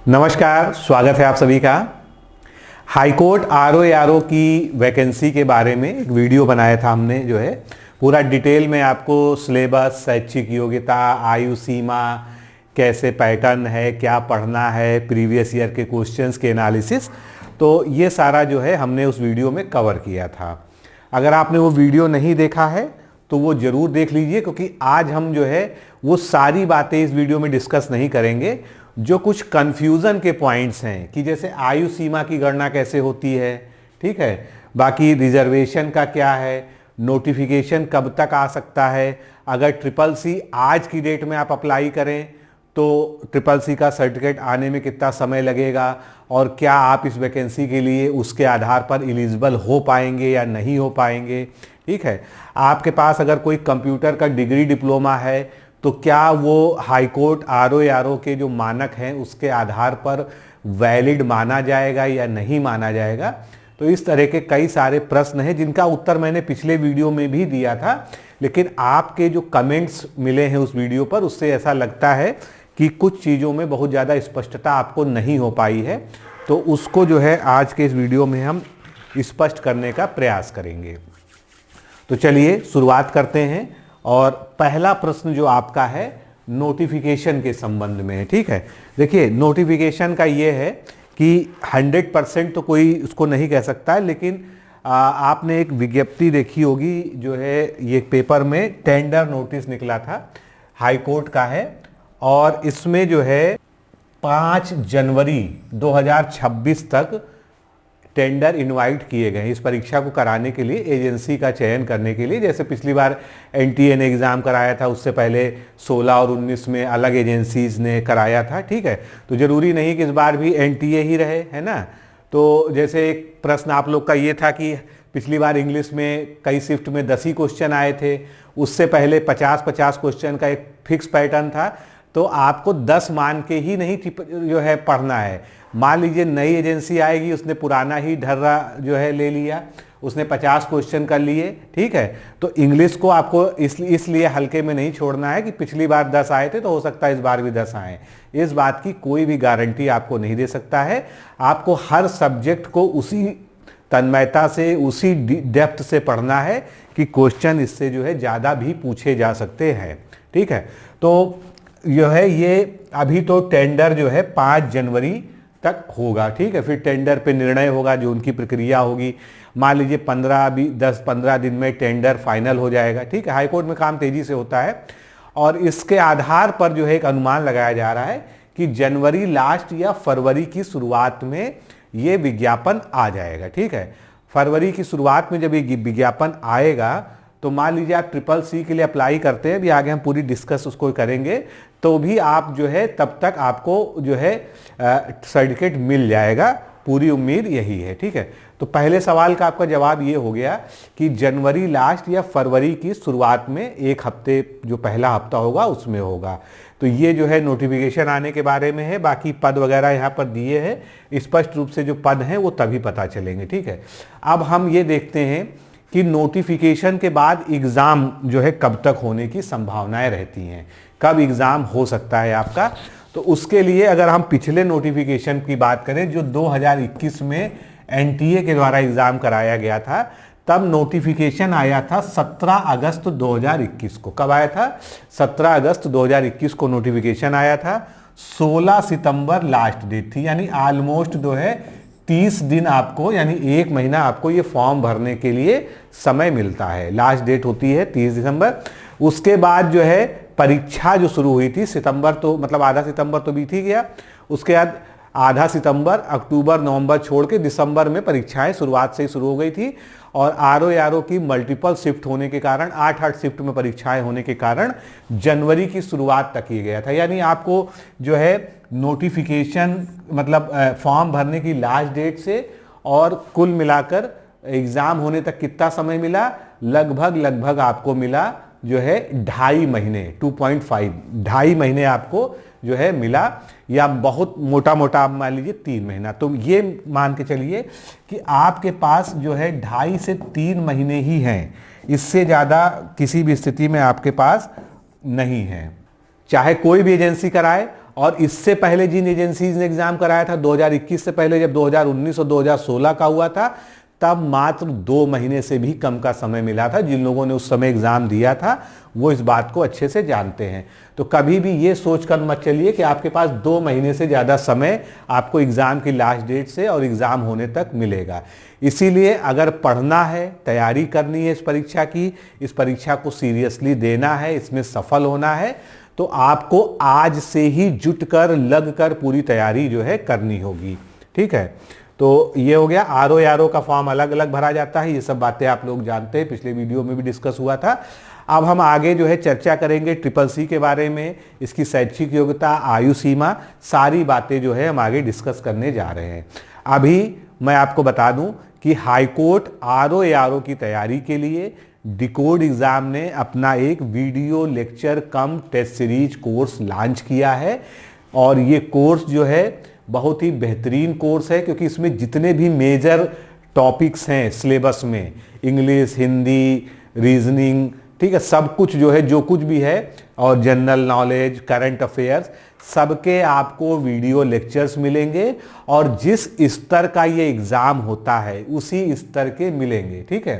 नमस्कार, स्वागत है आप सभी का। हाईकोर्ट आरओ की वैकेंसी के बारे में एक वीडियो बनाया था हमने, जो है पूरा डिटेल में आपको सिलेबस, शैक्षिक योग्यता, आयु सीमा, कैसे पैटर्न है, क्या पढ़ना है, प्रीवियस ईयर के क्वेश्चंस के एनालिसिस, तो ये सारा जो है हमने उस वीडियो में कवर किया था। अगर आपने वो वीडियो नहीं देखा है तो वो ज़रूर देख लीजिए, क्योंकि आज हम जो है वो सारी बातें इस वीडियो में डिस्कस नहीं करेंगे। जो कुछ कन्फ्यूज़न के पॉइंट्स हैं कि जैसे आयु सीमा की गणना कैसे होती है, ठीक है, बाकी रिजर्वेशन का क्या है, नोटिफिकेशन कब तक आ सकता है, अगर ट्रिपल सी आज की डेट में आप अप्लाई करें तो ट्रिपल सी का सर्टिफिकेट आने में कितना समय लगेगा, और क्या आप इस वैकेंसी के लिए उसके आधार पर एलिजिबल हो पाएंगे या नहीं हो पाएंगे। ठीक है, आपके पास अगर कोई कंप्यूटर का डिग्री डिप्लोमा है तो क्या वो हाईकोर्ट आरओ के जो मानक हैं उसके आधार पर वैलिड माना जाएगा या नहीं माना जाएगा। तो इस तरह के कई सारे प्रश्न हैं जिनका उत्तर मैंने पिछले वीडियो में भी दिया था, लेकिन आपके जो कमेंट्स मिले हैं उस वीडियो पर, उससे ऐसा लगता है कि कुछ चीज़ों में बहुत ज़्यादा स्पष्टता आपको नहीं हो पाई है। तो उसको जो है आज के इस वीडियो में हम स्पष्ट करने का प्रयास करेंगे। तो चलिए शुरुआत करते हैं। और पहला प्रश्न जो आपका है नोटिफिकेशन के संबंध में है। ठीक है, देखिए नोटिफिकेशन का ये है कि 100% तो कोई उसको नहीं कह सकता है, लेकिन आपने एक विज्ञप्ति देखी होगी, जो है ये पेपर में टेंडर नोटिस निकला था, हाई कोर्ट का है, और इसमें जो है 5 जनवरी 2026 तक टेंडर इनवाइट किए गए इस परीक्षा को कराने के लिए, एजेंसी का चयन करने के लिए। जैसे पिछली बार एनटीए ने एग्ज़ाम कराया था, उससे पहले 16 और 19 में अलग एजेंसीज ने कराया था। ठीक है, तो ज़रूरी नहीं कि इस बार भी एनटीए ही रहे, है ना। तो जैसे एक प्रश्न आप लोग का ये था कि पिछली बार इंग्लिश में कई शिफ्ट में 10 ही क्वेश्चन आए थे, उससे पहले 50-50 क्वेश्चन का एक फिक्स पैटर्न था, तो आपको 10 मान के ही नहीं जो है पढ़ना है। मान लीजिए नई एजेंसी आएगी, उसने पुराना ही ढर्रा जो है ले लिया, उसने 50 क्वेश्चन कर लिए, ठीक है, तो इंग्लिश को आपको इसलिए हल्के में नहीं छोड़ना है कि पिछली बार 10 आए थे तो हो सकता है इस बार भी 10 आए। इस बात की कोई भी गारंटी आपको नहीं दे सकता है। आपको हर सब्जेक्ट को उसी तन्मयता से, उसी डेप्थ से पढ़ना है कि क्वेश्चन इससे जो है ज़्यादा भी पूछे जा सकते हैं। ठीक है, तो जो है ये अभी तो टेंडर जो है 5 जनवरी तक होगा। ठीक है, फिर टेंडर पे निर्णय होगा, जो उनकी प्रक्रिया होगी। मान लीजिए 10-15 दिन में टेंडर फाइनल हो जाएगा। ठीक है, हाईकोर्ट में काम तेजी से होता है, और इसके आधार पर जो है एक अनुमान लगाया जा रहा है कि जनवरी लास्ट या फरवरी की शुरुआत में ये विज्ञापन आ जाएगा। ठीक है, फरवरी की शुरुआत में जब ये विज्ञापन आएगा तो मान लीजिए आप ट्रिपल सी के लिए अप्लाई करते हैं, भी आगे हम पूरी डिस्कस उसको करेंगे, तो भी आप जो है तब तक आपको जो है सर्टिफिकेट मिल जाएगा, पूरी उम्मीद यही है। ठीक है, तो पहले सवाल का आपका जवाब ये हो गया कि जनवरी लास्ट या फरवरी की शुरुआत में, एक हफ्ते जो पहला हफ्ता होगा उसमें होगा। तो ये जो है नोटिफिकेशन आने के बारे में है। बाकी पद वगैरह यहाँ पर दिए हैं, स्पष्ट रूप से जो पद हैं वो तभी पता चलेंगे। ठीक है, अब हम ये देखते हैं कि नोटिफिकेशन के बाद एग्ज़ाम जो है कब तक होने की संभावनाएं रहती हैं, कब एग्ज़ाम हो सकता है आपका। तो उसके लिए अगर हम पिछले नोटिफिकेशन की बात करें, जो 2021 में एनटीए के द्वारा एग्ज़ाम कराया गया था, तब नोटिफिकेशन आया था 17 अगस्त 2021 को। कब आया था? 17 अगस्त 2021 को नोटिफिकेशन आया था। 16 सितंबर लास्ट डेट थी, यानी ऑलमोस्ट जो है 30 दिन आपको, यानी 1 महीना आपको ये फॉर्म भरने के लिए समय मिलता है। लास्ट डेट होती है 30 दिसंबर। उसके बाद जो है परीक्षा जो शुरू हुई थी, सितंबर तो मतलब आधा सितंबर तो बीत ही गया, उसके बाद आधा सितंबर, अक्टूबर, नवंबर छोड़ के दिसंबर में परीक्षाएं शुरुआत से ही शुरू हो गई थी। और आरओ की मल्टीपल शिफ्ट होने के कारण, 8-8 शिफ्ट में परीक्षाएं होने के कारण जनवरी की शुरुआत तक किया गया था। यानी आपको जो है नोटिफिकेशन मतलब फॉर्म भरने की लास्ट डेट से और कुल मिलाकर एग्ज़ाम होने तक कितना समय मिला, लगभग आपको मिला जो है 2.5 महीने, 2.5 महीने आपको जो है मिला, या बहुत मोटा आप मान लीजिए 3 महीना। तो ये मान के चलिए कि आपके पास जो है 2.5 से 3 महीने ही हैं, इससे ज़्यादा किसी भी स्थिति में आपके पास नहीं है। चाहे कोई भी एजेंसी कराए, और इससे पहले जिन एजेंसीज ने एग्जाम कराया था 2021 से पहले, जब 2019 और 2016 का हुआ था, तब मात्र 2 महीने से भी कम का समय मिला था। जिन लोगों ने उस समय एग्जाम दिया था वो इस बात को अच्छे से जानते हैं। तो कभी भी ये सोचकर मत चलिए कि आपके पास 2 महीने से ज़्यादा समय आपको एग्ज़ाम की लास्ट डेट से और एग्ज़ाम होने तक मिलेगा। इसीलिए अगर पढ़ना है, तैयारी करनी है इस परीक्षा की, इस परीक्षा को सीरियसली देना है, इसमें सफल होना है, तो आपको आज से ही जुट कर, लग कर पूरी तैयारी जो है करनी होगी। ठीक है, तो ये हो गया। आरओ का फॉर्म अलग अलग भरा जाता है, ये सब बातें आप लोग जानते हैं, पिछले वीडियो में भी डिस्कस हुआ था। अब हम आगे जो है चर्चा करेंगे ट्रिपल सी के बारे में, इसकी शैक्षिक योग्यता, आयु सीमा, सारी बातें जो है हम आगे डिस्कस करने जा रहे हैं। अभी मैं आपको बता दूं कि हाईकोर्ट आरओ की तैयारी के लिए डिकोड एग्जाम ने अपना एक वीडियो लेक्चर कम टेस्ट सीरीज कोर्स लॉन्च किया है। और ये कोर्स जो है बहुत ही बेहतरीन कोर्स है, क्योंकि इसमें जितने भी मेजर टॉपिक्स हैं सिलेबस में, इंग्लिश, हिंदी, रीजनिंग, ठीक है, सब कुछ जो है, जो कुछ भी है, और जनरल नॉलेज, करंट अफेयर्स, सबके आपको वीडियो लेक्चर्स मिलेंगे। और जिस स्तर का ये एग्ज़ाम होता है उसी स्तर के मिलेंगे। ठीक है,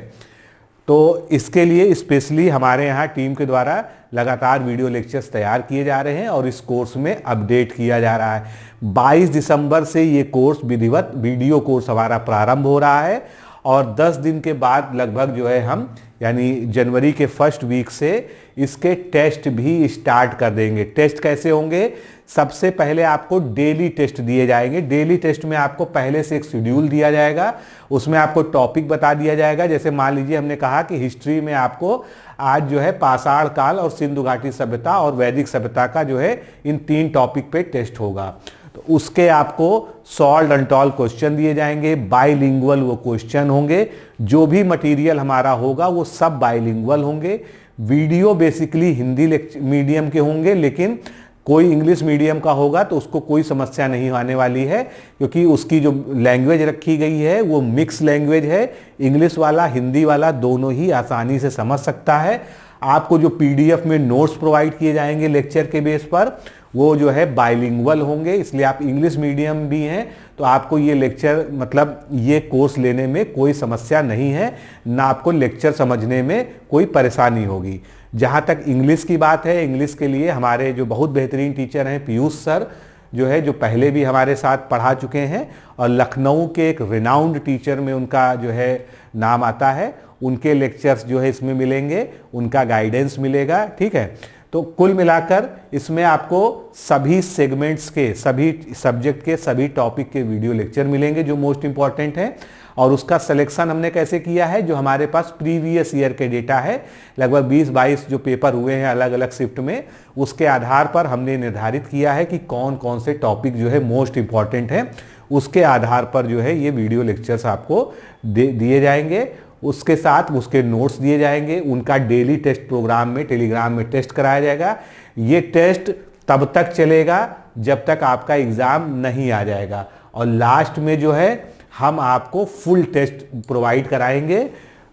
तो इसके लिए स्पेशली हमारे यहाँ टीम के द्वारा लगातार वीडियो लेक्चर्स तैयार किए जा रहे हैं और इस कोर्स में अपडेट किया जा रहा है। 22 दिसंबर से ये कोर्स विधिवत वीडियो कोर्स हमारा प्रारंभ हो रहा है और 10 दिन के बाद लगभग जो है हम, यानी जनवरी के फर्स्ट वीक से इसके टेस्ट भी स्टार्ट कर देंगे। टेस्ट कैसे होंगे? सबसे पहले आपको डेली टेस्ट दिए जाएंगे। डेली टेस्ट में आपको पहले से एक शेड्यूल दिया जाएगा, उसमें आपको टॉपिक बता दिया जाएगा। जैसे मान लीजिए हमने कहा कि हिस्ट्री में आपको आज जो है पाषाण काल और सिंधु घाटी सभ्यता और वैदिक सभ्यता का जो है इन 3 टॉपिक पे टेस्ट होगा, तो उसके आपको सॉल्व अनटॉल्व क्वेश्चन दिए जाएंगे। बाइलिंगुअल वो क्वेश्चन होंगे, जो भी मटेरियल हमारा होगा वो सब बाइलिंगुअल होंगे। वीडियो बेसिकली हिंदी मीडियम के होंगे, लेकिन कोई इंग्लिश मीडियम का होगा तो उसको कोई समस्या नहीं आने वाली है, क्योंकि उसकी जो लैंग्वेज रखी गई है वो मिक्स लैंग्वेज है। इंग्लिश वाला, हिंदी वाला दोनों ही आसानी से समझ सकता है। आपको जो पीडीएफ में नोट्स प्रोवाइड किए जाएंगे लेक्चर के बेस पर, वो जो है बाइलिंगुअल होंगे। इसलिए आप इंग्लिश मीडियम भी हैं तो आपको ये लेक्चर, मतलब ये कोर्स लेने में कोई समस्या नहीं है, ना आपको लेक्चर समझने में कोई परेशानी होगी। जहाँ तक इंग्लिश की बात है, इंग्लिश के लिए हमारे जो बहुत बेहतरीन टीचर हैं पीयूष सर, जो है, जो पहले भी हमारे साथ पढ़ा चुके हैं और लखनऊ के एक रिनाउंड टीचर में उनका जो है नाम आता है, उनके लेक्चर्स जो है इसमें मिलेंगे, उनका गाइडेंस मिलेगा। ठीक है, तो कुल मिलाकर इसमें आपको सभी सेगमेंट्स के, सभी सब्जेक्ट के, सभी टॉपिक के वीडियो लेक्चर मिलेंगे जो मोस्ट इंपॉर्टेंट है। और उसका सिलेक्शन हमने कैसे किया है? जो हमारे पास प्रीवियस ईयर के डेटा है, लगभग 20-22 जो पेपर हुए हैं अलग अलग शिफ्ट में, उसके आधार पर हमने निर्धारित किया है कि कौन कौन से टॉपिक जो है मोस्ट इंपॉर्टेंट है। उसके आधार पर जो है ये वीडियो लेक्चर्स आपको दिए जाएंगे। उसके साथ उसके नोट्स दिए जाएंगे। उनका डेली टेस्ट प्रोग्राम में टेलीग्राम में टेस्ट कराया जाएगा। ये टेस्ट तब तक चलेगा जब तक आपका एग्ज़ाम नहीं आ जाएगा, और लास्ट में जो है हम आपको फुल टेस्ट प्रोवाइड कराएंगे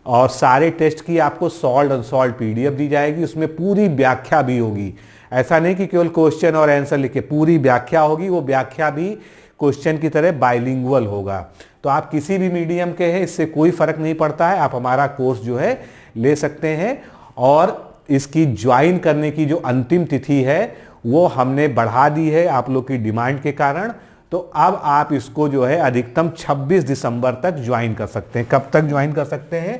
और सारे टेस्ट की आपको सॉल्व अनसॉल्व पीडीएफ दी जाएगी। उसमें पूरी व्याख्या भी होगी। ऐसा नहीं कि केवल क्वेश्चन और आंसर लिखे, पूरी व्याख्या होगी। वो व्याख्या भी क्वेश्चन की तरह बाइलिंगुअल होगा। तो आप किसी भी मीडियम के हैं, इससे कोई फर्क नहीं पड़ता है, आप हमारा कोर्स जो है ले सकते हैं। और इसकी ज्वाइन करने की जो अंतिम तिथि है वो हमने बढ़ा दी है आप लोग की डिमांड के कारण। तो अब आप इसको जो है अधिकतम 26 दिसंबर तक ज्वाइन कर सकते हैं। कब तक ज्वाइन कर सकते हैं?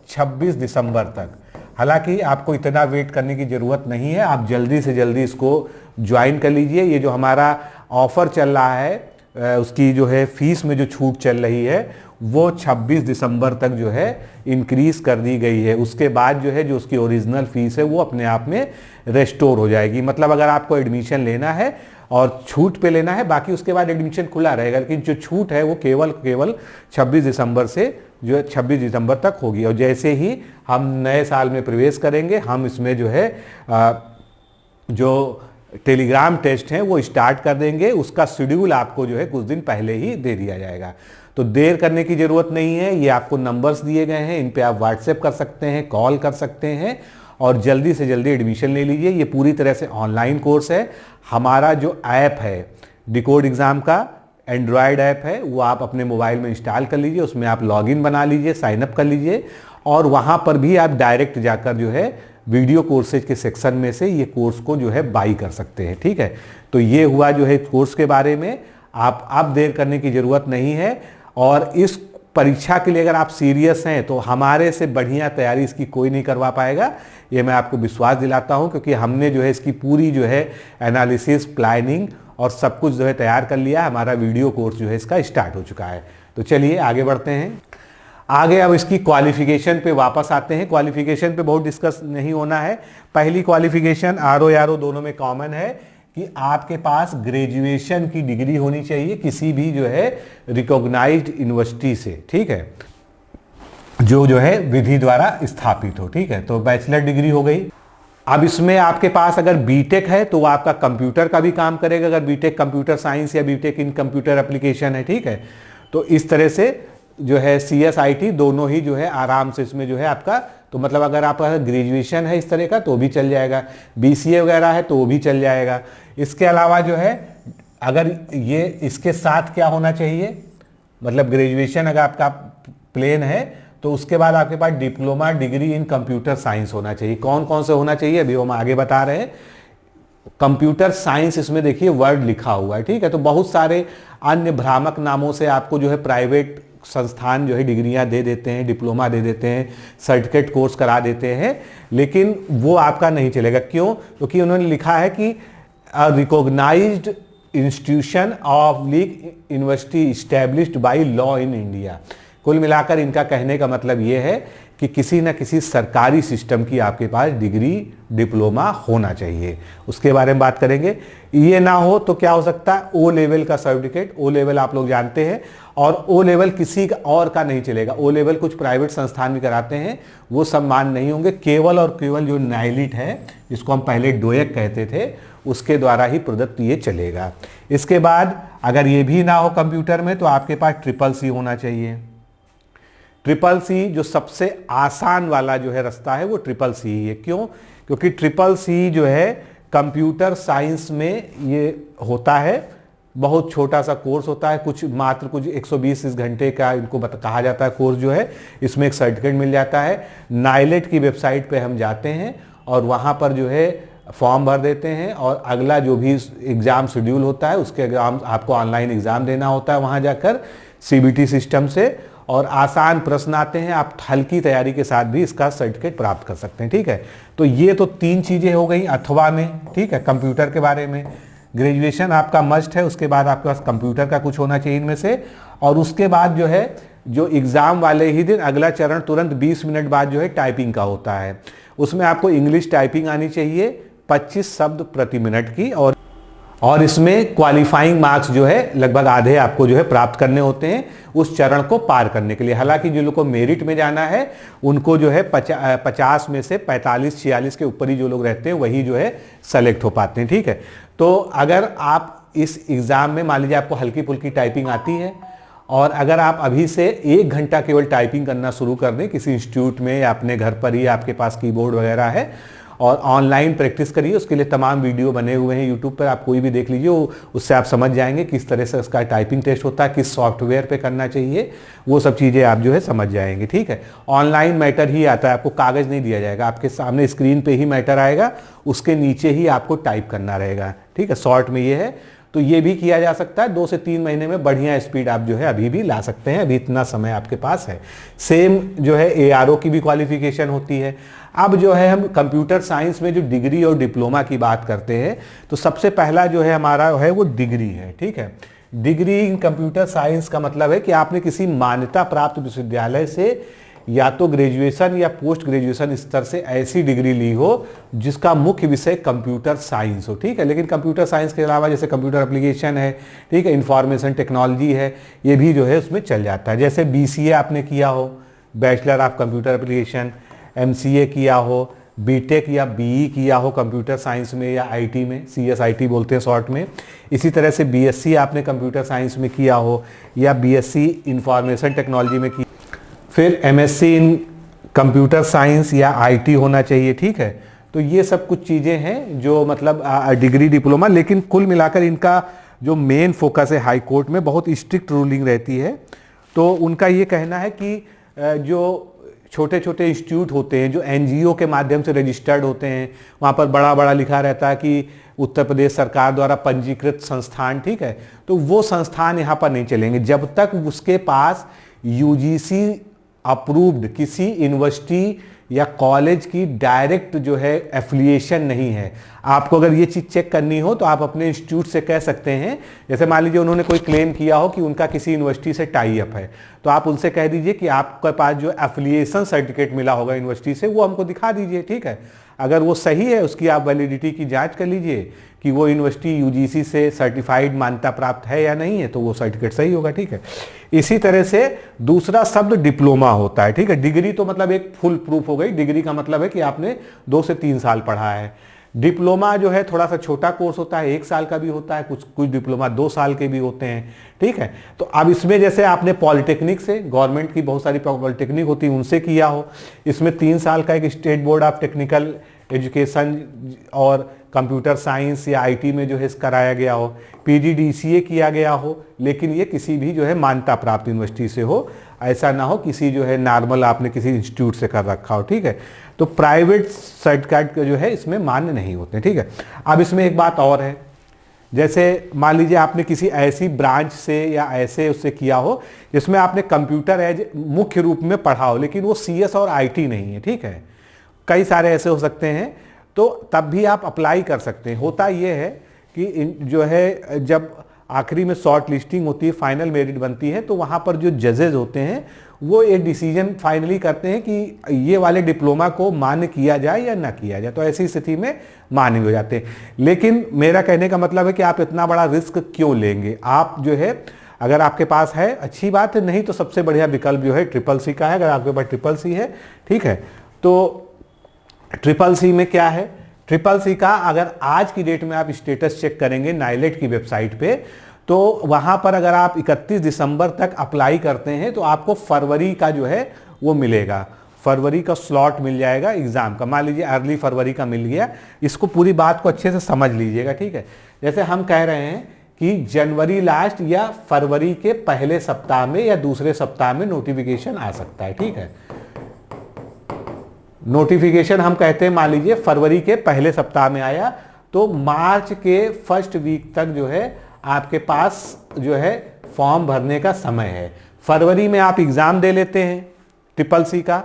26 दिसंबर तक। हालांकि आपको इतना वेट करने की ज़रूरत नहीं है, आप जल्दी से जल्दी इसको ज्वाइन कर लीजिए। ये जो हमारा ऑफ़र चल रहा है, उसकी जो है फीस में जो छूट चल रही है वो 26 दिसंबर तक जो है इंक्रीज कर दी गई है। उसके बाद जो है जो उसकी ओरिजिनल फीस है वो अपने आप में रेस्टोर हो जाएगी। मतलब अगर आपको एडमिशन लेना है और छूट पे लेना है, बाकी उसके बाद एडमिशन खुला रहेगा, लेकिन जो छूट है वो केवल 26 दिसंबर से जो है 26 दिसंबर तक होगी। और जैसे ही हम नए साल में प्रवेश करेंगे, हम इसमें जो है जो टेलीग्राम टेस्ट हैं वो स्टार्ट कर देंगे। उसका शेड्यूल आपको जो है कुछ दिन पहले ही दे दिया जाएगा। तो देर करने की ज़रूरत नहीं है। ये आपको नंबर्स दिए गए हैं, इन पे आप व्हाट्सएप कर सकते हैं, कॉल कर सकते हैं और जल्दी से जल्दी एडमिशन ले लीजिए। ये पूरी तरह से ऑनलाइन कोर्स है। हमारा जो ऐप है डिकोड एग्ज़ाम का एंड्रॉयड ऐप है, वो आप अपने मोबाइल में इंस्टॉल कर लीजिए, उसमें आप लॉगिन बना लीजिए, साइन अप कर लीजिए और वहाँ पर भी आप डायरेक्ट जाकर जो है वीडियो कोर्सेज के सेक्शन में से ये कोर्स को जो है बाई कर सकते हैं। ठीक है, तो ये हुआ जो है कोर्स के बारे में। आप अब देर करने की ज़रूरत नहीं है और इस परीक्षा के लिए अगर आप सीरियस हैं तो हमारे से बढ़िया तैयारी इसकी कोई नहीं करवा पाएगा, ये मैं आपको विश्वास दिलाता हूं, क्योंकि हमने जो है इसकी पूरी जो है एनालिसिस, प्लानिंग और सब कुछ जो है तैयार कर लिया। हमारा वीडियो कोर्स जो है इसका स्टार्ट हो चुका है। तो चलिए आगे बढ़ते हैं। आगे अब इसकी क्वालिफिकेशन पे वापस आते हैं। क्वालिफिकेशन पे बहुत डिस्कस नहीं होना है। पहली क्वालिफिकेशन आरओ आरओ दोनों में कॉमन है कि आपके पास ग्रेजुएशन की डिग्री होनी चाहिए किसी भी जो है रिकॉग्नाइज्ड यूनिवर्सिटी से। ठीक है, जो है विधि द्वारा स्थापित हो। ठीक है, तो बैचलर डिग्री हो गई। अब इसमें आपके पास अगर बीटेक है तो वो आपका कंप्यूटर का भी काम करेगा, अगर बीटेक कंप्यूटर साइंस या बीटेक इन कंप्यूटर एप्लीकेशन है। ठीक है, तो इस तरह से जो है CSIT दोनों ही जो है आराम से इसमें जो है आपका, तो मतलब अगर आपका ग्रेजुएशन है इस तरह का तो भी चल जाएगा, BCA वगैरह है तो वो भी चल जाएगा। इसके अलावा जो है अगर ये इसके साथ क्या होना चाहिए, मतलब ग्रेजुएशन अगर आपका प्लेन है तो उसके बाद आपके पास diploma degree in computer science होना चाहिए। कौन कौन से होना चाहिए अभी हम आगे बता रहे हैं। कंप्यूटर साइंस इसमें देखिए वर्ड लिखा हुआ है। ठीक है, तो बहुत सारे अन्य भ्रामक नामों से आपको जो है प्राइवेट संस्थान जो है डिग्रियां दे देते हैं, डिप्लोमा दे देते हैं, सर्टिफिकेट कोर्स करा देते हैं, लेकिन वो आपका नहीं चलेगा। क्यों? क्योंकि उन्होंने लिखा है कि recognised institution of league university established by law in India. कुल मिलाकर इनका कहने का मतलब ये है कि किसी न किसी सरकारी सिस्टम की आपके पास डिग्री, डिप्लोमा होना चाहिए। उसके बारे में बात करेंगे। ये ना हो तो क्या हो सकता है, O लेवल का सर्टिफिकेट। O लेवल आप लोग जानते हैं, और O लेवल किसी का और का नहीं चलेगा। O लेवल कुछ प्राइवेट संस्थान भी कराते हैं, वो सब मान नहीं होंगे। केवल और केवल जो नाइलिट है, जिसको हम पहले डोएक कहते थे, उसके द्वारा ही प्रदत्त ये चलेगा। इसके बाद अगर ये भी ना हो कंप्यूटर में तो आपके पास CCC होना चाहिए। CCC जो सबसे आसान वाला जो है रास्ता है वो CCC ही है। क्यों? क्योंकि CCC जो है कंप्यूटर साइंस में ये होता है, बहुत छोटा सा कोर्स होता है, मात्र कुछ 120 घंटे का इनको कहा जाता है कोर्स जो है। इसमें एक सर्टिफिकेट मिल जाता है। नाइलेट की वेबसाइट पे हम जाते हैं और वहाँ पर जो है फॉर्म भर देते हैं और अगला जो भी एग्ज़ाम शेड्यूल होता है उसके एग्ज़ाम आपको ऑनलाइन एग्ज़ाम देना होता है वहाँ जाकर CBT सिस्टम से, और आसान प्रश्न आते हैं। आप हल्की तैयारी के साथ भी इसका सर्टिफिकेट प्राप्त कर सकते हैं। ठीक है, तो ये तो 3 चीज़ें हो गई अथवा में। ठीक है, कंप्यूटर के बारे में ग्रेजुएशन आपका मस्ट है, उसके बाद आपके पास कंप्यूटर का कुछ होना चाहिए इनमें से, और उसके बाद जो है जो एग्ज़ाम वाले ही दिन अगला चरण तुरंत 20 मिनट बाद जो है टाइपिंग का होता है। उसमें आपको इंग्लिश टाइपिंग आनी चाहिए 25 शब्द प्रति मिनट की, और इसमें क्वालिफाइंग मार्क्स जो है लगभग आधे आपको जो है प्राप्त करने होते हैं उस चरण को पार करने के लिए। हालांकि जो लोग को मेरिट में जाना है उनको जो है 50 में से 45-46 के ऊपर ही जो लोग रहते हैं वही जो है सेलेक्ट हो पाते हैं। ठीक है, तो अगर आप इस एग्ज़ाम में मान लीजिए आपको हल्की फुल्की टाइपिंग आती है, और अगर आप अभी से 1 घंटा केवल टाइपिंग करना शुरू कर दें किसी इंस्टीट्यूट में या अपने घर पर ही आपके पास कीबोर्ड वगैरह है, और ऑनलाइन प्रैक्टिस करिए। उसके लिए तमाम वीडियो बने हुए हैं यूट्यूब पर, आप कोई भी देख लीजिए, उससे आप समझ जाएंगे किस तरह से उसका टाइपिंग टेस्ट होता है, किस सॉफ्टवेयर पे करना चाहिए, वो सब चीज़ें आप जो है समझ जाएंगे। ठीक है, ऑनलाइन मैटर ही आता है, आपको कागज़ नहीं दिया जाएगा, आपके सामने स्क्रीन पे ही मैटर आएगा, उसके नीचे ही आपको टाइप करना रहेगा। ठीक है, शॉर्ट में ये है, तो ये भी किया जा सकता है। 2 से 3 महीने में बढ़िया स्पीड आप जो है अभी भी ला सकते हैं, अभी इतना समय आपके पास है। सेम जो है ARO की भी क्वालिफिकेशन होती है। अब जो है हम कंप्यूटर साइंस में जो डिग्री और डिप्लोमा की बात करते हैं तो सबसे पहला जो है हमारा है वो डिग्री है। ठीक है, डिग्री इन कंप्यूटर साइंस का मतलब है कि आपने किसी मान्यता प्राप्त विश्वविद्यालय से या तो ग्रेजुएशन या पोस्ट ग्रेजुएशन स्तर से ऐसी डिग्री ली हो जिसका मुख्य विषय कंप्यूटर साइंस हो। ठीक है, लेकिन कंप्यूटर साइंस के अलावा जैसे कंप्यूटर एप्लीकेशन है, ठीक है, इंफॉर्मेशन टेक्नोलॉजी है, ये भी जो है उसमें चल जाता है। जैसे BCA आपने किया हो, bachelor of computer application, MCA किया हो, BTech या BE किया हो कंप्यूटर साइंस में या IT में, CSIT बोलते हैं शॉर्ट में। इसी तरह से BSc आपने कंप्यूटर साइंस में किया हो या BSc इंफॉर्मेशन टेक्नोलॉजी में की, फिर MSc इन कंप्यूटर साइंस या आईटी होना चाहिए, ठीक है। तो ये सब कुछ चीज़ें हैं जो मतलब डिग्री डिप्लोमा, लेकिन कुल मिलाकर इनका जो मेन फोकस है हाई कोर्ट में, बहुत स्ट्रिक्ट रूलिंग रहती है। तो उनका ये कहना है कि जो छोटे छोटे इंस्टीट्यूट होते हैं जो एनजीओ के माध्यम से रजिस्टर्ड होते हैं, वहाँ पर बड़ा बड़ा लिखा रहता है कि उत्तर प्रदेश सरकार द्वारा पंजीकृत संस्थान, ठीक है, तो वो संस्थान यहाँ पर नहीं चलेंगे जब तक उसके पास यूजीसी अप्रूव्ड किसी यूनिवर्सिटी या कॉलेज की डायरेक्ट जो है एफिलिएशन नहीं है। आपको अगर ये चीज़ चेक करनी हो तो आप अपने इंस्टीट्यूट से कह सकते हैं, जैसे मान लीजिए उन्होंने कोई क्लेम किया हो कि उनका किसी यूनिवर्सिटी से टाई अप है, तो आप उनसे कह दीजिए कि आपके पास जो एफिलिएशन सर्टिफिकेट मिला होगा यूनिवर्सिटी से वो हमको दिखा दीजिए, ठीक है। अगर वो सही है उसकी आप वैलिडिटी की जांच कर लीजिए कि वो यूनिवर्सिटी यूजीसी से सर्टिफाइड मान्यता प्राप्त है या नहीं है, तो वो सर्टिफिकेट सही होगा, ठीक है। इसी तरह से दूसरा शब्द डिप्लोमा होता है, ठीक है। डिग्री तो मतलब एक फुल प्रूफ हो गई, डिग्री का मतलब है कि आपने 2 से 3 साल पढ़ा है। डिप्लोमा जो है थोड़ा सा छोटा कोर्स होता है, 1 साल का भी होता है, कुछ डिप्लोमा 2 साल के भी होते हैं, ठीक है। तो अब इसमें जैसे आपने पॉलिटेक्निक से, गवर्नमेंट की बहुत सारी पॉलिटेक्निक होती है उनसे किया हो, इसमें 3 साल का एक state board of technical education और कंप्यूटर साइंस या आईटी में जो है कराया गया हो, पीजीडीसीए किया गया हो, लेकिन ये किसी भी जो है मान्यता प्राप्त यूनिवर्सिटी से हो, ऐसा ना हो किसी जो है नॉर्मल आपने किसी इंस्टीट्यूट से कर रखा हो, ठीक है। तो प्राइवेट सर्टिफिकेट जो है इसमें मान्य नहीं होते, ठीक है। अब इसमें एक बात और है, जैसे मान लीजिए आपने किसी ऐसी ब्रांच से या ऐसे उससे किया हो जिसमें आपने कंप्यूटर एज मुख्य रूप में पढ़ा हो, लेकिन वो सीएस और आईटी नहीं है, ठीक है। कई सारे ऐसे हो सकते हैं, तो तब भी आप अप्लाई कर सकते हैं। होता ये है कि जो है जब आखिरी में शॉर्ट लिस्टिंग होती है, फाइनल मेरिट बनती है, तो वहाँ पर जो जजेज होते हैं वो एक डिसीजन फाइनली करते हैं कि ये वाले डिप्लोमा को मान्य किया जाए या ना किया जाए, तो ऐसी स्थिति में मान्य हो जाते हैं। लेकिन मेरा कहने का मतलब है कि आप इतना बड़ा रिस्क क्यों लेंगे। आप जो है अगर आपके पास है अच्छी बात है, नहीं तो सबसे बढ़िया विकल्प जो है CCC का है। अगर आपके पास CCC है, ठीक है, तो CCC में क्या है, CCC का अगर आज की डेट में आप स्टेटस चेक करेंगे नाइलेट की वेबसाइट पे, तो वहां पर अगर आप 31 दिसंबर तक अप्लाई करते हैं तो आपको फरवरी का जो है वो मिलेगा, फरवरी का स्लॉट मिल जाएगा एग्जाम का। मान लीजिए अर्ली फरवरी का मिल गया, इसको पूरी बात को अच्छे से समझ लीजिएगा, ठीक है। जैसे हम कह रहे हैं कि जनवरी लास्ट या फरवरी के पहले सप्ताह में या दूसरे सप्ताह में नोटिफिकेशन आ सकता है, ठीक है। नोटिफिकेशन हम कहते हैं मान लीजिए फरवरी के पहले सप्ताह में आया, तो मार्च के फर्स्ट वीक तक जो है आपके पास जो है फॉर्म भरने का समय है। फरवरी में आप एग्जाम दे लेते हैं CCC का,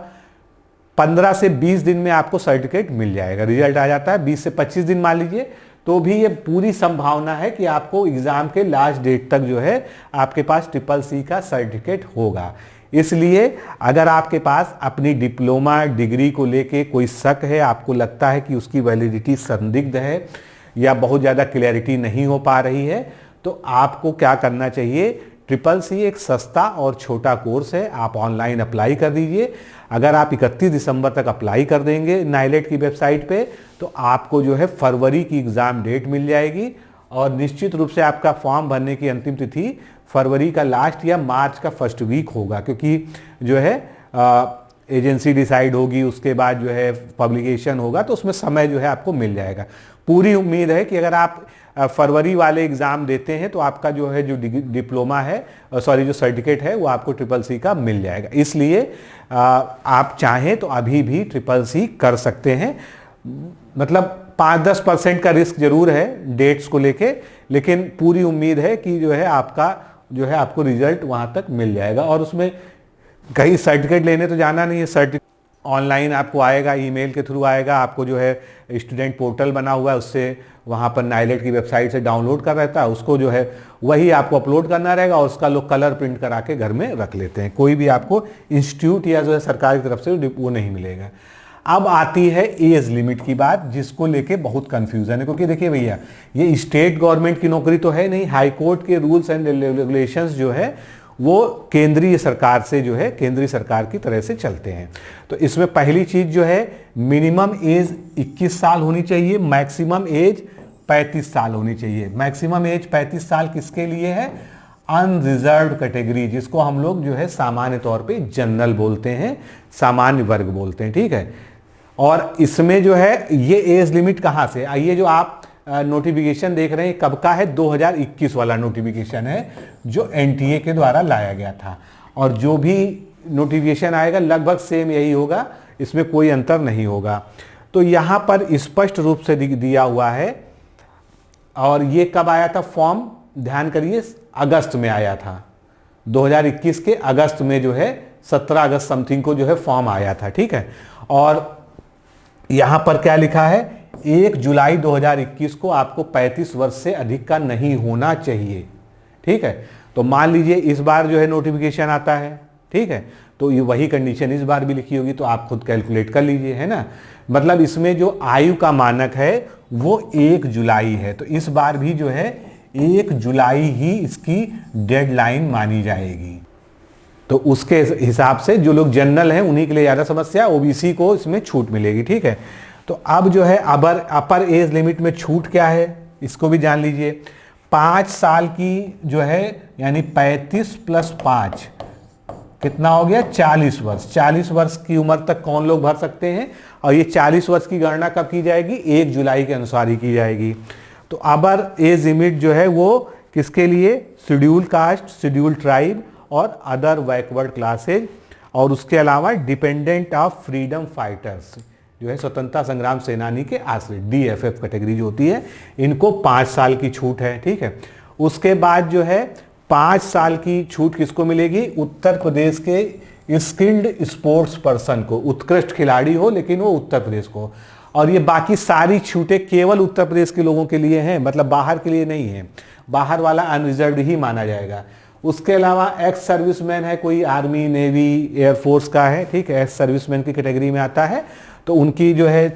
15 से 20 दिन में आपको सर्टिफिकेट मिल जाएगा, रिजल्ट आ जाता है 20 से 25 दिन मान लीजिए, तो भी ये पूरी संभावना है कि आपको एग्जाम के लास्ट डेट तक जो है आपके पास CCC का सर्टिफिकेट होगा। इसलिए अगर आपके पास अपनी डिप्लोमा डिग्री को लेके कोई शक है, आपको लगता है कि उसकी वैलिडिटी संदिग्ध है या बहुत ज़्यादा क्लैरिटी नहीं हो पा रही है, तो आपको क्या करना चाहिए, CCC एक सस्ता और छोटा कोर्स है, आप ऑनलाइन अप्लाई कर दीजिए। अगर आप 31 दिसंबर तक अप्लाई कर देंगे नाइलेट की वेबसाइट पे, तो आपको जो है फरवरी की एग्ज़ाम डेट मिल जाएगी और निश्चित रूप से आपका फॉर्म भरने की अंतिम तिथि फरवरी का लास्ट या मार्च का फर्स्ट वीक होगा, क्योंकि जो है एजेंसी डिसाइड होगी, उसके बाद जो है पब्लिकेशन होगा, तो उसमें समय जो है आपको मिल जाएगा। पूरी उम्मीद है कि अगर आप फरवरी वाले एग्ज़ाम देते हैं तो आपका जो है जो डिप्लोमा है, सॉरी जो सर्टिफिकेट है वो आपको CCC का मिल जाएगा। इसलिए आप चाहें तो अभी भी CCC कर सकते हैं। मतलब 5-10% का रिस्क जरूर है डेट्स को लेके, लेकिन पूरी उम्मीद है कि जो है आपका जो है आपको रिजल्ट वहाँ तक मिल जाएगा। और उसमें कहीं सर्टिफिकेट लेने तो जाना नहीं है, सर्टिफिकेट ऑनलाइन आपको आएगा, ईमेल के थ्रू आएगा। आपको जो है स्टूडेंट पोर्टल बना हुआ है, उससे वहाँ पर नाइलेट की वेबसाइट से डाउनलोड कर रहता है, उसको जो है वही आपको अपलोड करना रहेगा और उसका लोग कलर प्रिंट करा के घर में रख लेते हैं। कोई भी आपको इंस्टीट्यूट या जो है सरकार की तरफ से वो नहीं मिलेगा। अब आती है एज लिमिट की बात, जिसको लेके बहुत कंफ्यूजन है, क्योंकि देखिए भैया ये स्टेट गवर्नमेंट की नौकरी तो है नहीं, हाई कोर्ट के रूल्स एंड रेगुलेशंस जो है वो केंद्रीय सरकार से जो है केंद्रीय सरकार की तरह से चलते हैं। तो इसमें पहली चीज जो है मिनिमम एज 21 साल होनी चाहिए, मैक्सिमम एज 35 साल होनी चाहिए। मैक्सिमम एज 35 साल किसके लिए है, अनरिजर्व कैटेगरी, जिसको हम लोग जो है सामान्य तौर पे जनरल बोलते हैं, सामान्य वर्ग बोलते हैं, ठीक है। और इसमें जो है ये एज लिमिट कहाँ से, आइए जो आप नोटिफिकेशन देख रहे हैं कब का है, 2021 वाला नोटिफिकेशन है जो एनटीए के द्वारा लाया गया था, और जो भी नोटिफिकेशन आएगा लगभग सेम यही होगा, इसमें कोई अंतर नहीं होगा। तो यहाँ पर स्पष्ट रूप से दिया हुआ है। और ये कब आया था फॉर्म, ध्यान करिए, अगस्त में आया था, 2021 के अगस्त में जो है 17 अगस्त समथिंग को जो है फॉर्म आया था, ठीक है। और यहाँ पर क्या लिखा है, 1 जुलाई 2021 को आपको 35 वर्ष से अधिक का नहीं होना चाहिए, ठीक है। तो मान लीजिए इस बार जो है नोटिफिकेशन आता है, ठीक है, तो ये वही कंडीशन इस बार भी लिखी होगी, तो आप खुद कैलकुलेट कर लीजिए, है ना। मतलब इसमें जो आयु का मानक है वो 1 जुलाई है, तो इस बार भी जो है 1 जुलाई ही इसकी डेडलाइन मानी जाएगी। तो उसके हिसाब से जो लोग जनरल हैं उन्हीं के लिए ज़्यादा समस्या, ओबीसी को इसमें छूट मिलेगी, ठीक है। तो अब जो है अपर एज लिमिट में छूट क्या है, इसको भी जान लीजिए। 5 साल की जो है, यानी 35 + 5 कितना हो गया, 40 वर्ष। 40 वर्ष की उम्र तक कौन लोग भर सकते हैं, और ये 40 वर्ष की गणना कब की जाएगी, 1 जुलाई के अनुसार ही की जाएगी। तो अपर एज लिमिट जो है वो किसके लिए, शेड्यूल कास्ट, शेड्यूल ट्राइब और अदर बैकवर्ड क्लासेज, और उसके अलावा डिपेंडेंट ऑफ फ्रीडम फाइटर्स जो है स्वतंत्रता संग्राम सेनानी के आश्रित, डीएफएफ कैटेगरी जो होती है, इनको 5 साल की छूट है, ठीक है। उसके बाद जो है 5 साल की छूट किसको मिलेगी, उत्तर प्रदेश के स्किल्ड स्पोर्ट्स पर्सन को, उत्कृष्ट खिलाड़ी हो लेकिन वो उत्तर प्रदेश को। और ये बाकी सारी छूटें केवल उत्तर प्रदेश के लोगों के लिए हैं, मतलब बाहर के लिए नहीं है, बाहर वाला अनरिजर्व्ड ही माना जाएगा। उसके अलावा एक्स सर्विसमैन है, कोई आर्मी, नेवी, एयरफोर्स का है, ठीक है, एक्स सर्विसमैन की कैटेगरी में आता है, तो उनकी जो है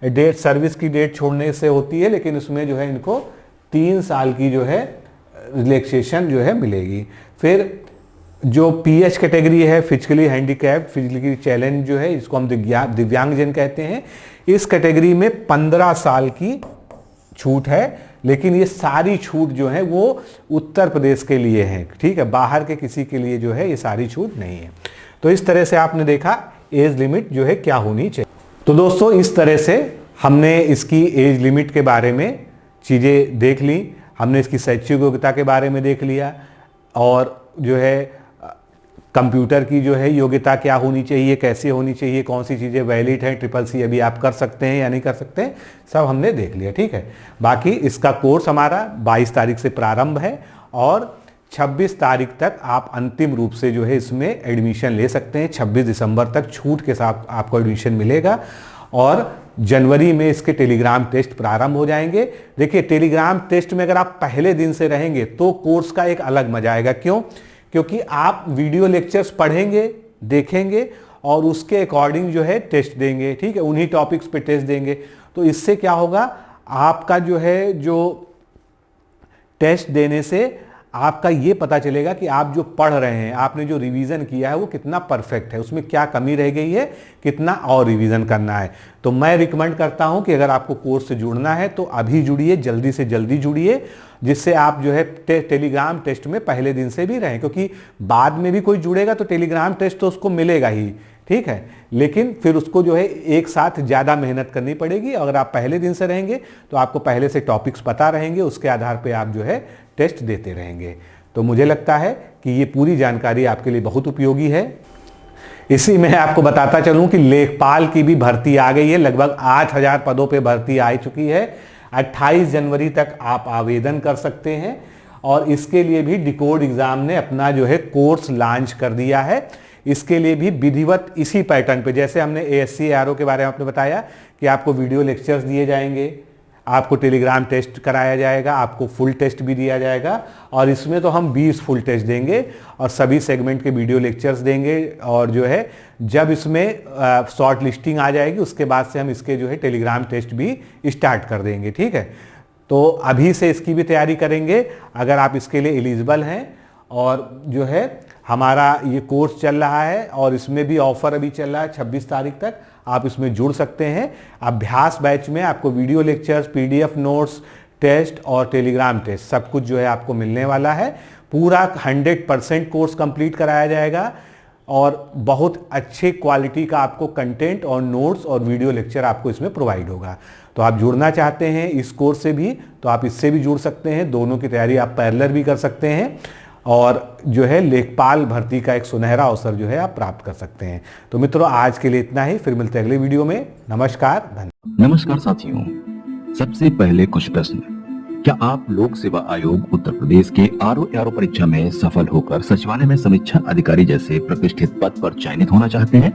डेट, सर्विस की डेट छोड़ने से होती है, लेकिन उसमें जो है इनको 3 साल की जो है रिलैक्सेशन जो है मिलेगी। फिर जो पीएच कैटेगरी है, फिजिकली हैंडीकैप, फिजिकली चैलेंज जो है, इसको हम दिव्यांगजन कहते हैं, इस कैटेगरी में 15 साल की छूट है, लेकिन ये सारी छूट जो है वो उत्तर प्रदेश के लिए है, ठीक है, बाहर के किसी के लिए जो है ये सारी छूट नहीं है। तो इस तरह से आपने देखा एज लिमिट जो है क्या होनी चाहिए। तो दोस्तों इस तरह से हमने इसकी एज लिमिट के बारे में चीज़ें देख ली, हमने इसकी शैक्षिक योग्यता के बारे में देख लिया, और जो है कंप्यूटर की जो है योग्यता क्या होनी चाहिए, कैसे होनी चाहिए, कौन सी चीज़ें वैलिड हैं, CCC अभी आप कर सकते हैं या नहीं कर सकते हैं, सब हमने देख लिया, ठीक है। बाकी इसका कोर्स हमारा 22 तारीख से प्रारंभ है, और 26 तारीख तक आप अंतिम रूप से जो है इसमें एडमिशन ले सकते हैं। 26 दिसंबर तक छूट के साथ आपको एडमिशन मिलेगा, और जनवरी में इसके टेलीग्राम टेस्ट प्रारंभ हो जाएंगे। देखिए टेलीग्राम टेस्ट में अगर आप पहले दिन से रहेंगे तो कोर्स का एक अलग मजा आएगा। क्यों? क्योंकि आप वीडियो लेक्चर्स पढ़ेंगे, देखेंगे, और उसके अकॉर्डिंग जो है टेस्ट देंगे, ठीक है, उन्हीं टॉपिक्स पे टेस्ट देंगे। तो इससे क्या होगा, आपका जो है जो टेस्ट देने से आपका ये पता चलेगा कि आप जो पढ़ रहे हैं, आपने जो रिवीजन किया है वो कितना परफेक्ट है, उसमें क्या कमी रह गई है, कितना और रिवीजन करना है। तो मैं रिकमेंड करता हूं कि अगर आपको कोर्स से जुड़ना है तो अभी जुड़िए, जल्दी से जल्दी जुड़िए, जिससे आप जो है टेलीग्राम टेस्ट में पहले दिन से भी रहें, क्योंकि बाद में भी कोई जुड़ेगा तो टेलीग्राम टेस्ट तो उसको मिलेगा ही, ठीक है, लेकिन फिर उसको जो है एक साथ ज़्यादा मेहनत करनी पड़ेगी। अगर आप पहले दिन से रहेंगे तो आपको पहले से टॉपिक्स पता रहेंगे, उसके आधार पर आप जो है टेस्ट देते रहेंगे। तो मुझे लगता है कि ये पूरी जानकारी आपके लिए बहुत उपयोगी है। इसी में आपको बताता चलूं कि लेखपाल की भी भर्ती आ गई है, लगभग 8000 पदों पे भर्ती आ चुकी है। 28 जनवरी तक आप आवेदन कर सकते हैं, और इसके लिए भी डिकोड एग्जाम ने अपना जो है कोर्स लॉन्च कर दिया है। इसके लिए भी विधिवत इसी पैटर्न पे, जैसे हमने ASC ARO के बारे में आपने बताया कि आपको वीडियो लेक्चर्स दिए जाएंगे, आपको टेलीग्राम टेस्ट कराया जाएगा, आपको फुल टेस्ट भी दिया जाएगा, और इसमें तो हम 20 फुल टेस्ट देंगे और सभी सेगमेंट के वीडियो लेक्चर्स देंगे। और जो है जब इसमें शॉर्ट लिस्टिंग आ जाएगी उसके बाद से हम इसके जो है टेलीग्राम टेस्ट भी स्टार्ट कर देंगे, ठीक है। तो अभी से इसकी भी तैयारी करेंगे अगर आप इसके लिए एलिजिबल हैं। और जो है हमारा ये कोर्स चल रहा है, और इसमें भी ऑफर अभी चल रहा है 26 तारीख तक, आप इसमें जुड़ सकते हैं। अभ्यास बैच में आपको video lectures, PDF notes, test और टेलीग्राम टेस्ट सब कुछ जो है आपको मिलने वाला है। पूरा 100% कोर्स कंप्लीट कराया जाएगा और बहुत अच्छे क्वालिटी का आपको कंटेंट और नोट्स और वीडियो लेक्चर आपको इसमें प्रोवाइड होगा। तो आप जुड़ना चाहते हैं इस कोर्स से भी तो आप इससे भी जुड़ सकते हैं। दोनों की तैयारी आप पैरेलल भी कर सकते हैं और जो है लेखपाल भर्ती का एक सुनहरा अवसर जो है आप प्राप्त कर सकते हैं। तो मित्रों, आज के लिए इतना ही, फिर मिलते हैं अगले वीडियो में। नमस्कार, धन्यवाद। नमस्कार साथियों, सबसे पहले कुछ प्रश्न। क्या आप लोक सेवा आयोग उत्तर प्रदेश के आरओ परीक्षा में सफल होकर सचिवालय में समीक्षा अधिकारी जैसे प्रतिष्ठित पद पर चयनित होना चाहते हैं?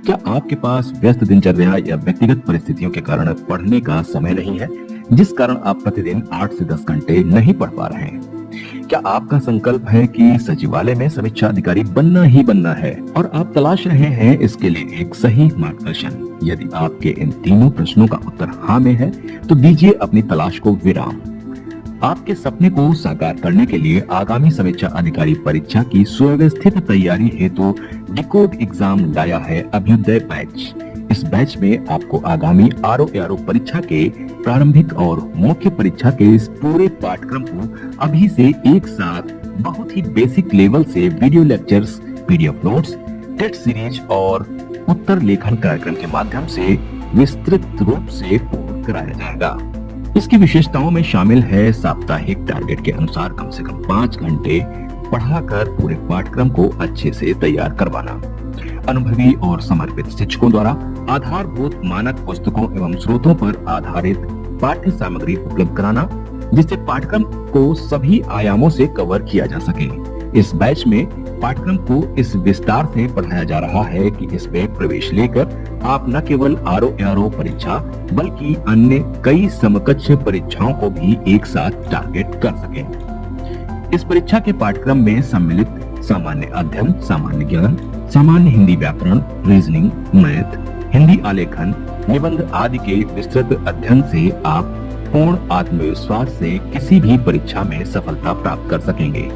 क्या आपके पास व्यस्त दिनचर्या या व्यक्तिगत परिस्थितियों के कारण पढ़ने का समय नहीं है, जिस कारण आप प्रतिदिन 8 से 10 घंटे नहीं पढ़ पा रहे हैं? क्या आपका संकल्प है कि सचिवालय में समीक्षा अधिकारी बनना ही बनना है और आप तलाश रहे हैं इसके लिए एक सही मार्गदर्शन? यदि आपके इन तीनों प्रश्नों का उत्तर हाँ में है तो दीजिए अपनी तलाश को विराम। आपके सपने को साकार करने के लिए आगामी समीक्षा अधिकारी परीक्षा की सुव्यवस्थित तैयारी हेतु डिकोड एग्जाम लाया है अभ्युदय बैच। इस बैच में आपको आगामी आरओ परीक्षा के प्रारंभिक और मुख्य परीक्षा के इस पूरे पाठ्यक्रम को अभी से एक साथ बहुत ही बेसिक लेवल से video lectures, PDF notes, test series और उत्तर लेखन कार्यक्रम के माध्यम से विस्तृत रूप से पूर्ण कराया जाएगा। इसकी विशेषताओं में शामिल है साप्ताहिक टारगेट के अनुसार कम से कम 5 घंटे पढ़ाकर पूरे पाठ्यक्रम को अच्छे से तैयार करवाना, अनुभवी और समर्पित शिक्षकों द्वारा आधारभूत मानक पुस्तकों एवं स्रोतों पर आधारित पाठ्य सामग्री उपलब्ध कराना, जिससे पाठ्यक्रम को सभी आयामों से कवर किया जा सके। इस बैच में पाठ्यक्रम को इस विस्तार से पढ़ाया जा रहा है कि इसमें प्रवेश लेकर आप न केवल आरओ परीक्षा बल्कि अन्य कई समकक्ष परीक्षाओं को भी एक साथ टारगेट कर सकें। इस परीक्षा के पाठ्यक्रम में सम्मिलित सामान्य अध्ययन, सामान्य ज्ञान, सामान्य हिंदी व्याकरण, रीजनिंग, मैथ, हिंदी आलेखन, निबंध आदि के विस्तृत अध्ययन से आप पूर्ण आत्मविश्वास से किसी भी परीक्षा में सफलता प्राप्त कर सकेंगे।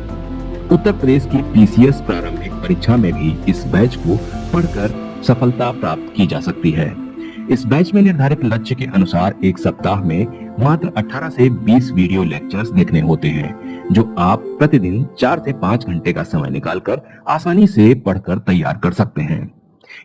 उत्तर प्रदेश की पीसीएस प्रारंभिक परीक्षा में भी इस बैच को पढ़कर सफलता प्राप्त की जा सकती है। इस बैच में निर्धारित लक्ष्य के अनुसार एक सप्ताह में मात्र 18 से 20 वीडियो लेक्चर्स देखने होते हैं, जो आप प्रतिदिन 4 से 5 घंटे का समय निकालकर आसानी से पढ़कर तैयार कर सकते हैं।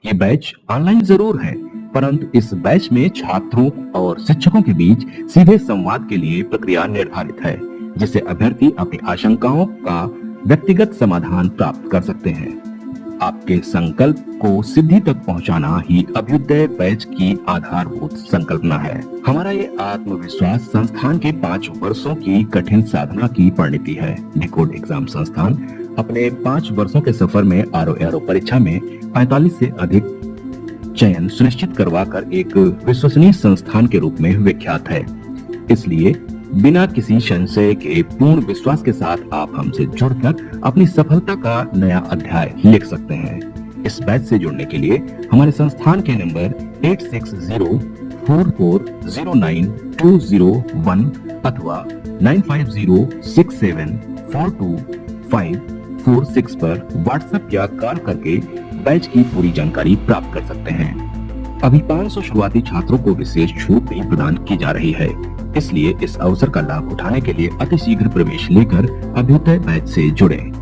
ये बैच ऑनलाइन जरूर है, परंतु इस बैच में छात्रों और शिक्षकों के बीच सीधे संवाद के लिए प्रक्रिया निर्धारित है, जिससे अभ्यर्थी अपनी आशंकाओं का व्यक्तिगत समाधान प्राप्त कर सकते हैं। आपके संकल्प को सिद्धि तक पहुंचाना ही अभ्युदय बैच की आधारभूत संकल्पना है। हमारा ये आत्मविश्वास संस्थान के 5 वर्षों की कठिन साधना की परिणति है। डिकोड एग्जाम संस्थान अपने 5 वर्षों के सफर में आरओ परीक्षा में 45 से अधिक चयन सुनिश्चित करवाकर एक विश्वसनीय संस्थान के रूप में विख्यात है। इसलिए बिना किसी संशय के पूर्ण विश्वास के साथ आप हमसे जुड़कर अपनी सफलता का नया अध्याय लिख सकते हैं। इस बैच से जुड़ने के लिए हमारे संस्थान के नंबर 8604409201 अथवा 9506742546 पर व्हाट्सएप या कॉल करके बैच की पूरी जानकारी प्राप्त कर सकते हैं। अभी 500 शुरुआती छात्रों को विशेष छूट भी प्रदान की जा रही है, इसलिए इस अवसर का लाभ उठाने के लिए अतिशीघ्र प्रवेश लेकर अभ्युदय बैच से जुड़ें।